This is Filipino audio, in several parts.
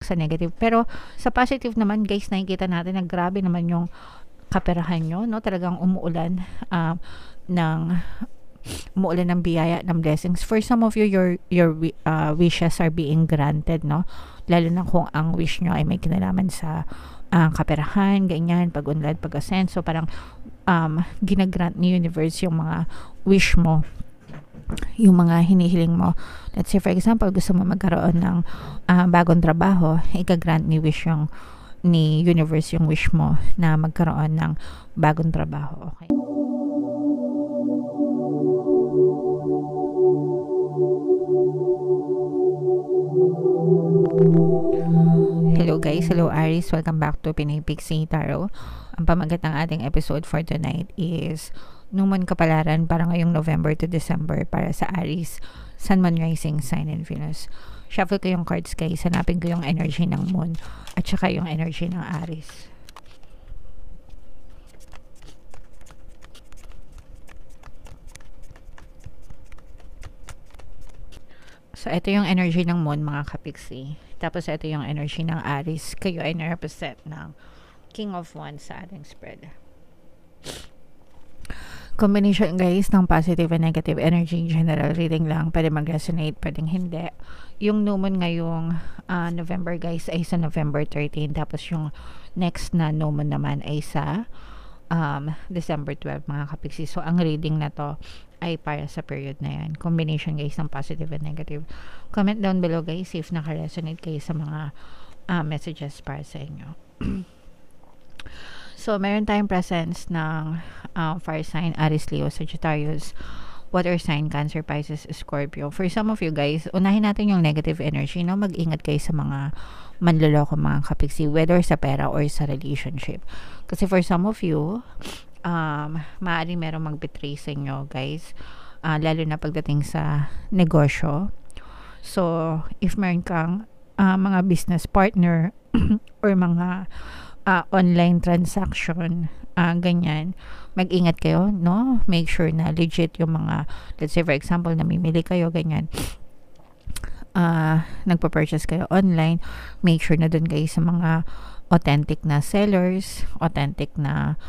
sa negative. Pero sa positive naman guys, nakikita natin na grabe naman yung kaperahan nyo, no? Talagang umuulan ng biyaya, ng blessings. For some of you, your wishes are being granted, no? Lalo na kung ang wish nyo ay may kinalaman sa kaperahan, ganyan, pag-unlad, pag-asenso, parang ginagrant ni universe yung mga wish mo, yung mga hinihiling mo. Let's say for example, gusto mo magkaroon ng bagong trabaho, ika-grant ni universe yung wish mo na magkaroon ng bagong trabaho. Okay. Hello guys, hello Aries, welcome back to Pinay Pixie Tarot. Ang pamagat ng ating episode for tonight is New Moon Kapalaran para ngayong November to December para sa Aries, Sun, Moon, Rising, Sign, and Venus. Shuffle ko yung cards guys, hanapin ko yung energy ng Moon at saka yung energy ng Aries. So ito yung energy ng Moon mga kapiksi. Tapos ito yung energy ng Aries. Kayo ay na-represent ng King of Wands sa ating spread. Combination guys ng positive and negative energy. General reading lang. Pwede mag-resonate, pwedeng hindi. Yung new moon ngayong November guys ay sa November 13. Tapos yung next na new moon naman ay sa December 12 mga kapiksi. So ang reading na to ay para sa period na yan. Combination guys ng positive and negative. Comment down below guys if naka-resonate kayo sa mga messages para sa inyo. So meron tayong presence ng fire sign, Aries, Leo, Sagittarius, water sign, Cancer, Pisces, Scorpio. For some of you guys, unahin natin yung negative energy, no? Mag-ingat kayo sa mga manloloko mga kapiksi, whether sa pera or sa relationship. Kasi for some of you, maaaring merong mag-betray sa inyo guys, lalo na pagdating sa negosyo. So if meron kang mga business partner or mga online transaction, ganyan, mag-ingat kayo, no? Make sure na legit yung mga, let's say for example, namimili kayo, ganyan, nagpa-purchase kayo online, make sure na dun kayo sa mga authentic na sellers, authentic na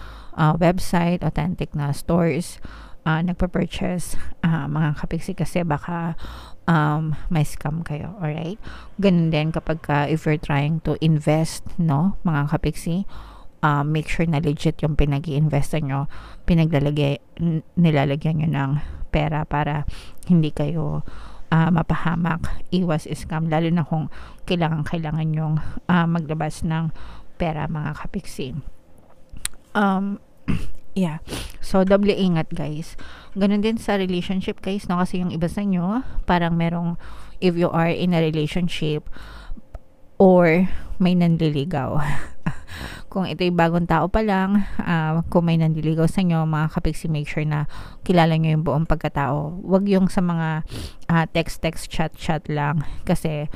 website, authentic na stores, nagpa-purchase mga kapiksi, kasi baka may scam kayo. Alright, ganun din kapag if you're trying to invest, no mga kapiksi, make sure na legit yung pinag-i-investan nyo, nilalagyan nyo ng pera para hindi kayo mapahamak, iwas scam, lalo na kung kailangan yung maglabas ng pera mga kapiksi. Yeah. So, double ingat guys. Ganun din sa relationship guys, no? Kasi yung iba sa inyo, parang merong, if you are in a relationship or may nanliligaw. Kung ito'y bagong tao pa lang, kung may nanliligaw sa inyo, mga kapiksi, make sure na kilala nyo yung buong pagkatao. Wag yung sa mga text, chat lang. Kasi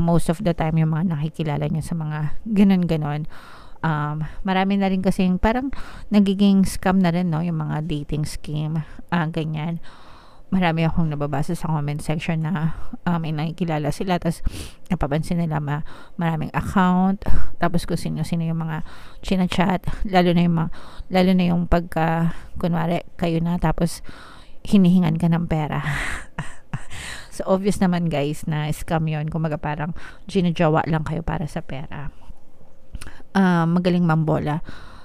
most of the time, yung mga nakikilala nyo sa mga ganon. Marami na rin kasi parang nagiging scam na rin, no? Yung mga dating scheme, ganyan. Marami akong nababasa sa comment section na may nakikilala sila, tapos napapansin nila maraming account, tapos kung sino yung mga chinachat, lalo na yung pagka kunwari kayo na, tapos hinihingan ka ng pera. So obvious naman guys na scam yun. Kumaga parang ginajawa lang kayo para sa pera. Magaling mambola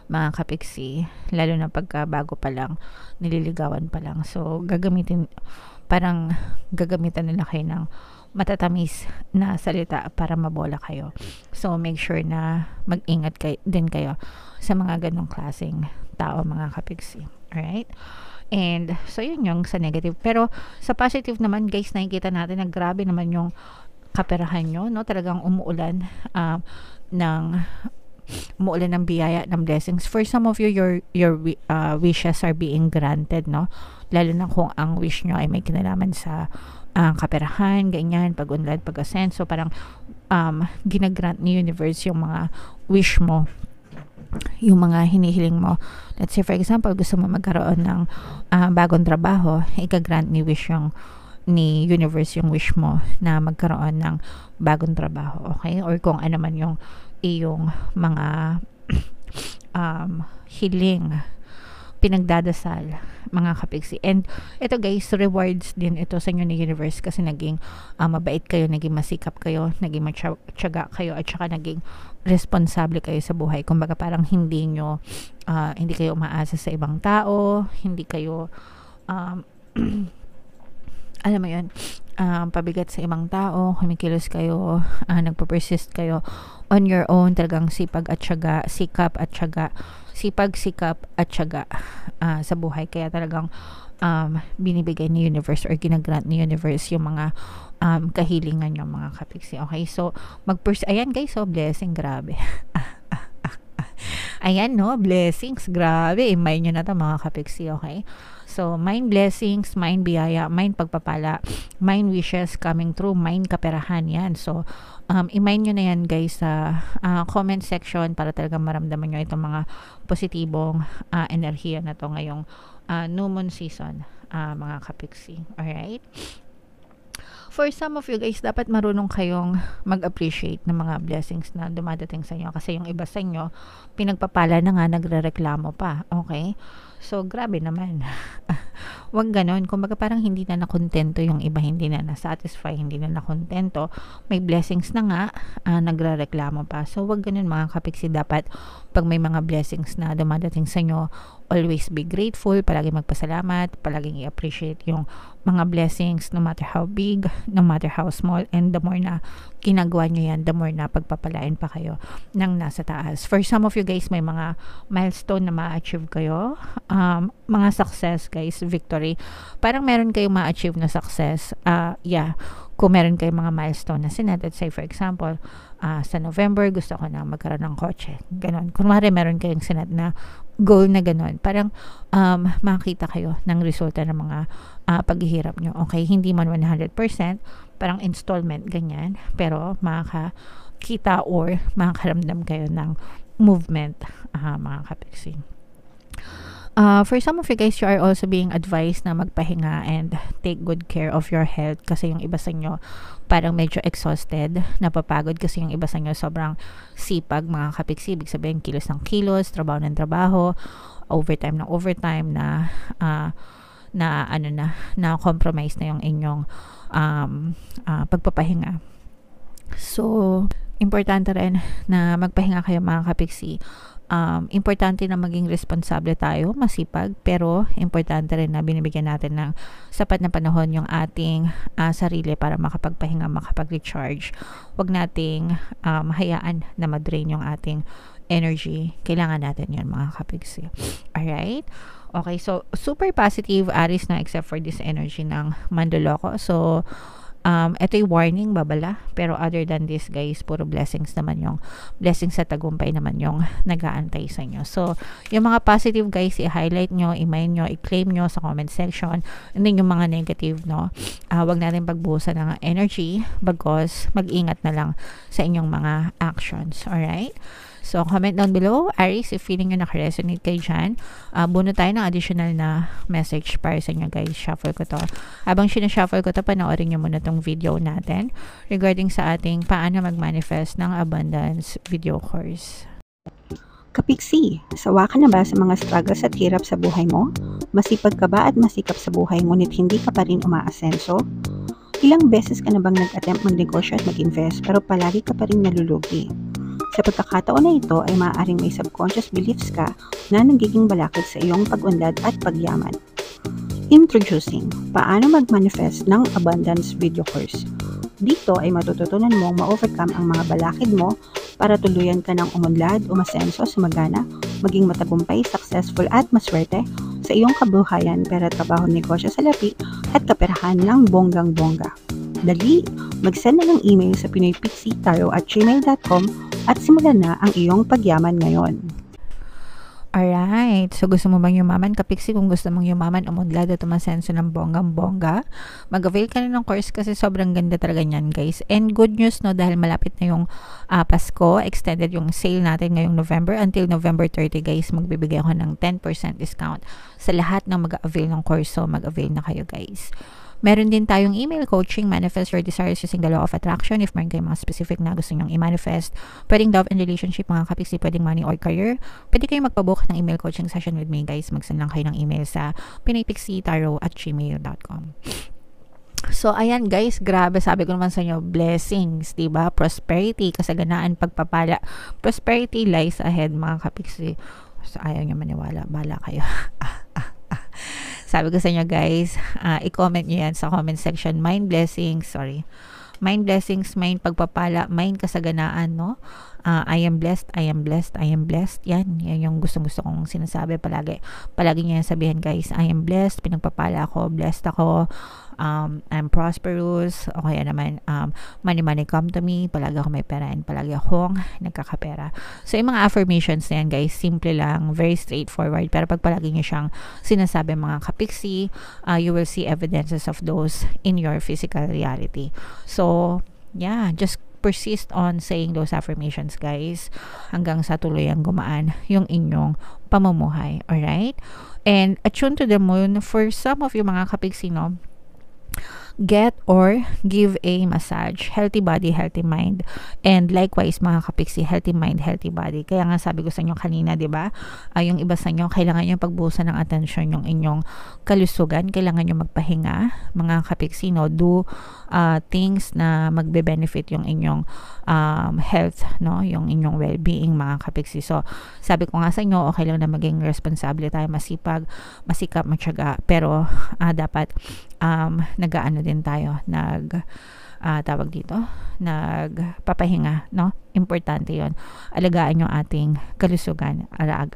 mga kapiksi, lalo na pagka bago pa lang, nililigawan pa lang. So gagamitan nila kayo ng matatamis na salita para mabola kayo. So make sure na mag-ingat din kayo sa mga ganong klaseng tao mga kapiksi. Alright? And so yun yung sa negative. Pero sa positive naman guys, nakikita natin na grabe naman yung kaperahan nyo, no? Talagang umuulan ng biyaya, ng blessings. For some of you, your wishes are being granted, no? Lalo na kung ang wish nyo ay may kinalaman sa kaperahan, ganyan, pag-unlad, pag-asenso, parang ginagrant ni universe yung mga wish mo, yung mga hinihiling mo. Let's say for example, gusto mo magkaroon ng bagong trabaho, ika-grant ni ni universe yung wish mo na magkaroon ng bagong trabaho, okay? Or kung ano man yung iyong mga hiling, pinagdadasal, mga kapiksi. And ito guys, rewards din ito sa inyo ni universe kasi naging mabait kayo, naging masikap kayo, naging matyaga kayo, at saka naging responsable kayo sa buhay. Kumbaga parang hindi kayo umaasa sa ibang tao, hindi kayo alam mo yun, pabigat sa ibang tao, kumikilos kayo, nagpo-persist kayo on your own, talagang sipag at tiyaga, sikap at tiyaga, sikap at tiyaga sa buhay. Kaya talagang binibigay ni universe or ginagrant ni universe yung mga kahilingan yung mga kapiksi. Okay, so ayan guys, so blessing, grabe. Ayan, no, blessings, grabe, imay nyo na to mga kapiksi. Okay, so mind blessings, mind biyaya, mind pagpapala, mind wishes coming true, mind kaperahan, yan. So imay nyo na yan guys sa comment section para talagang maramdaman nyo itong mga positibong enerhiya na to ngayong new moon season, mga kapiksi. Alright, for some of you guys, dapat marunong kayong mag-appreciate ng mga blessings na dumadating sa inyo, kasi yung iba sa inyo pinagpapala na nga, nagrereklamo pa. Okay, so grabe naman. Wag ganon. Kumbaga parang hindi na nakontento yung iba, hindi na na-satisfy, hindi na nakontento, may blessings na nga, nagrereklamo pa. So wag ganon mga kapiksi. Dapat pag may mga blessings na dumadating sa inyo, always be grateful, palagi magpasalamat, palaging i-appreciate yung mga blessings, no matter how big, no matter how small, and the more na ginagawa nyo yan, the more na pagpapalain pa kayo ng nasa taas. For some of you guys, may mga milestone na ma-achieve kayo, mga success guys, victory. Parang meron kayong ma-achieve na success, kung meron kayong mga milestone na sinet. Let's say for example, sa November gusto ko na magkaroon ng kotse, ganon. Kunwari meron kayong sinet na goal na ganon, parang makita kayo ng resulta ng mga paghihirap nyo. Okay, hindi man 100%, parang installment, ganyan, pero makakita or makakaramdam kayo ng movement, mga kapiksi. For some of you guys, you are also being advised na magpahinga and take good care of your health, kasi yung iba sa inyo parang medyo exhausted, napapagod kasi yung iba sa inyo sobrang sipag, mga kapiksi. Ibig sabihin kilos ng kilos, trabaho ng trabaho, overtime ng overtime, na compromise na yung inyong pagpapahinga. So importante rin na magpahinga kayo mga kapiksi. Importante na maging responsable tayo, masipag, pero importante rin na binibigyan natin ng sapat na panahon yung ating sarili para makapagpahinga, makapag-recharge. Huwag nating hayaan na madrain yung ating energy. Kailangan natin yun mga kapiksi. Alright? Okay, so super positive Aries na except for this energy ng Mandoloko. So ito yung warning, babala, pero other than this guys, puro blessings naman, yung blessings sa tagumpay naman yung nag-aantay sa inyo. So yung mga positive guys, i-highlight nyo, i-mind nyo, i-claim nyo sa comment section. And then yung mga negative, wag natin pagbuhusan ng energy, bagos mag-ingat na lang sa inyong mga actions. Alright, so comment down below, Aries, if feeling nyo nakaresonate kayo dyan. Buno tayo ng additional na message para sa inyo guys. Shuffle ko to. Habang sinashuffle ko to, panoorin nyo muna tong video natin regarding sa ating paano mag-manifest ng abundance video course. Kapiksi, sawa ka na ba sa mga struggles at hirap sa buhay mo? Masipag ka ba at masikap sa buhay ngunit hindi ka pa rin umaasenso? Ilang beses ka na bang nag-attempt magnegosyo at mag-invest pero palagi ka pa rin nalulugi? Sa pagkakataon na ito ay maaaring may subconscious beliefs ka na nagiging balakid sa iyong pag-unlad at pagyaman. Introducing, paano mag-manifest ng abundance video course. Dito ay matututunan mong ma-overcome ang mga balakid mo para tuluyan ka ng umunlad, umasenso, sumagana, maging matagumpay, successful at maswerte sa iyong kabuhayan, pera, trabaho, negosyo, salapi at kaperahan ng bonggang-bongga. Dali, mag-send na ng email sa pinoypixitaro@gmail.com at simulan na ang iyong pagyaman ngayon. Alright, so gusto mo bang yumaman, kapiksi? Kung gusto mong yumaman, umunlad at umasenso ng bonggang-bongga, mag-avail ka na ng course kasi sobrang ganda talaga niyan guys. And good news dahil malapit na yung Pasko, extended yung sale natin ngayong November until November 30 guys. Magbibigay ako ng 10% discount sa lahat ng mag-avail ng course, so mag-avail na kayo guys. Meron din tayong email coaching, manifest your desires using the law of attraction. If meron kayong mga specific na gusto nyong i-manifest, pwedeng love and relationship mga kapiksi, pwedeng money or career, pwede kayong magpabook ng email coaching session with me guys. Mag-send lang kayo ng email sa pinaypixietarot@gmail.com. So, ayan guys, grabe, sabi ko naman sa inyo, blessings, diba? Prosperity, kasaganaan, pagpapala. Prosperity lies ahead, mga kapiksi. So, ayaw nyo maniwala, bala kayo. Sabi ko sa inyo guys, i-comment nyo yan sa comment section. Mind blessings, mind blessings, mind pagpapala, mind kasaganaan, no? I am blessed, I am blessed, I am blessed. Yan yung gusto kong sinasabi palagi. Palagi nyo yan sabihin guys, I am blessed, pinagpapala ako, blessed ako, I'm prosperous, o kaya naman, money come to me, palagi ako may pera, and palagi akong nagkakapera. So, yung mga affirmations na yan guys, simple lang, very straightforward, pero pag palagi nyo siyang sinasabi mga kapiksi, you will see evidences of those in your physical reality. So, yeah, just persist on saying those affirmations guys hanggang sa tuluyang gumaan yung inyong pamumuhay. Alright? And attune to the moon, for some of you mga kapiksi, no, get or give a massage. Healthy body, healthy mind. And likewise, mga kapiksi, healthy mind, healthy body. Kaya nga sabi ko sa inyo kanina, di ba? Yung iba sa inyo, kailangan nyo pagbuhusan ng atensyon yung inyong kalusugan. Kailangan nyo magpahinga, mga kapiksi, no? Do things na magbe-benefit yung inyong health, no? Yung inyong well-being, mga kapiksi. So, sabi ko nga sa inyo, okay lang na maging responsable tayo, masipag, masikap, matyaga. Pero, dapat nag-aano din tayo, tawag dito, nagpapahinga, no? Importante yon. Alagaan yung ating kalusugan,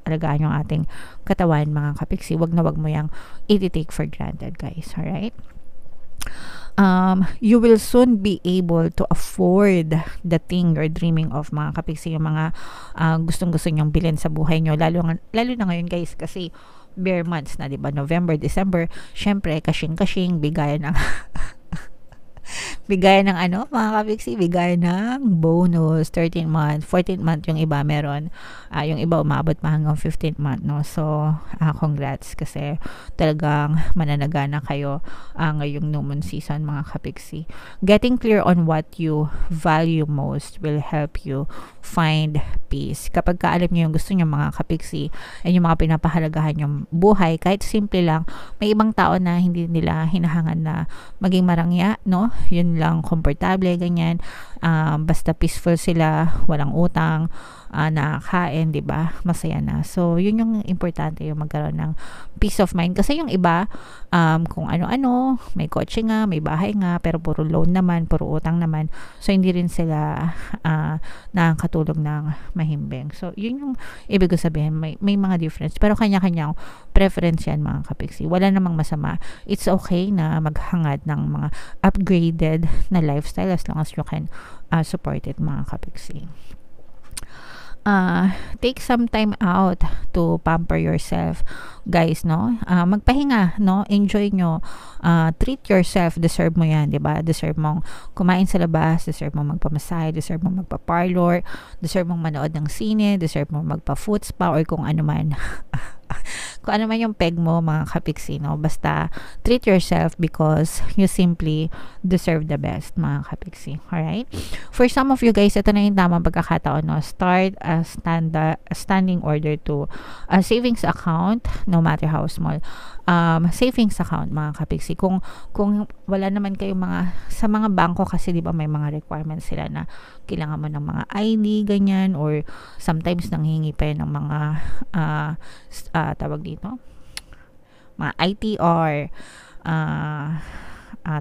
alagaan yung ating katawan, mga kapiksi. Wag mo yang i-take for granted, guys. Alright? You will soon be able to afford the thing you're dreaming of, mga kapiksi, yung mga gustong-gusto nyong bilhin sa buhay nyo, lalo na ngayon guys, kasi bare months na, diba? November, December, syempre, kashing-kashing, bigayan ng ano, mga kapiksi, bigayan ng bonus, 13th month, 14th month yung iba meron, yung iba umabot pa hanggang 15th month, no? So, congrats, kasi talagang mananagana kayo ngayong new moon season, mga kapiksi. Getting clear on what you value most will help you find peace. Kapag alam nyo yung gusto nyo, mga kapiksi, and yung mga pinapahalagahan yung buhay, kahit simple lang, may ibang tao na hindi nila hinahangan na maging marangya, no? Yun lang, komportable, ganyan. Basta peaceful sila, walang utang, nakakain, diba? Masaya na. So, yun yung importante, yung magkaroon ng peace of mind. Kasi yung iba, kung ano-ano, may kotse nga, may bahay nga, pero puro loan naman, puro utang naman. So, hindi rin sila nakakatulog ng mahimbing. So, yun yung ibig ko sabihin, may mga difference. Pero kanya-kanyang preference yan, mga kapiksi. Wala namang masama. It's okay na maghangad ng mga upgraded na lifestyle as long as you can support it, mga kapiksi. Take some time out to pamper yourself, guys, no? Magpahinga, no? Enjoy nyo. Treat yourself. Deserve mo yan, diba? Deserve mong kumain sa labas, deserve mong magpamasahe, deserve mong magpa-parlor, deserve mong manood ng sine, deserve mong magpa-food spa, or kung ano man. Kung ano man yung peg mo, mga kapiksi, no? Basta treat yourself because you simply deserve the best, mga kapiksi. Alright? For some of you guys, ito na yung tamang pagkakataon, no? Start a standing order to a savings account, no matter how small. Savings account, mga kapiksi. Kung wala naman kayong sa mga bangko, kasi di ba may mga requirements sila na kailangan mo ng mga ID, ganyan, or sometimes nanghingi pa yun ng mga tawag dito, mga ITR,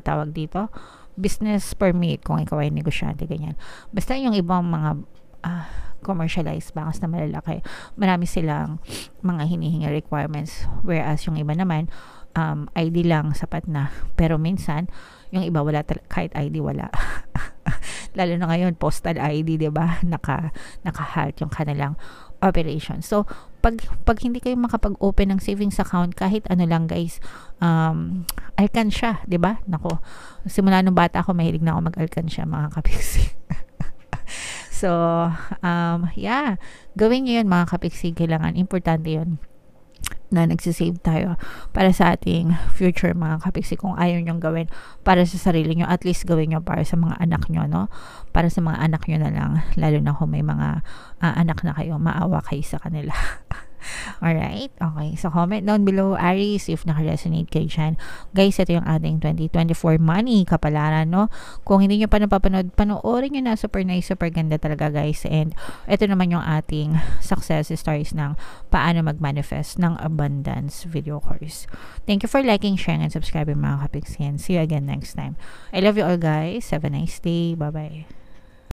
tawag dito, business permit, kung ikaw ay negosyante, ganyan. Basta yung ibang mga commercialized banks na malalaki, marami silang mga hinihingi requirements, whereas yung iba naman, ID lang sapat na. Pero minsan, yung iba wala, kahit ID wala. Lalo na ngayon, postal ID, diba? Naka-halt yung kanilang operation. So, pag hindi kayo makapag-open ng savings account, kahit ano lang, guys, alkansya, diba? Nako, simula nung bata ako, mahilig na ako mag-alkansya, mga kapiksi. So, yeah, gawin nyo yun, mga kapiksi. Kailangan, importante yun. na nagsisave tayo para sa ating future mga kapiksi. Kung ayaw nyong gawin para sa sarili nyo, at least gawin nyo para sa mga anak nyo, no? Para sa mga anak nyo na lang, lalo na kung may mga anak na kayo, maawa kayo sa kanila. Alright? Okay. So, comment down below, Aries, if naka-resonate kayo dyan. Guys, ito yung ating 2024 money kapalaran, no? Kung hindi nyo pa napapanood, panoorin nyo na. Super nice, super ganda talaga, guys. And ito naman yung ating success stories ng paano mag-manifest ng abundance video course. Thank you for liking, sharing, and subscribing mga kapiksi. And see you again next time. I love you all, guys. Have a nice day. Bye-bye.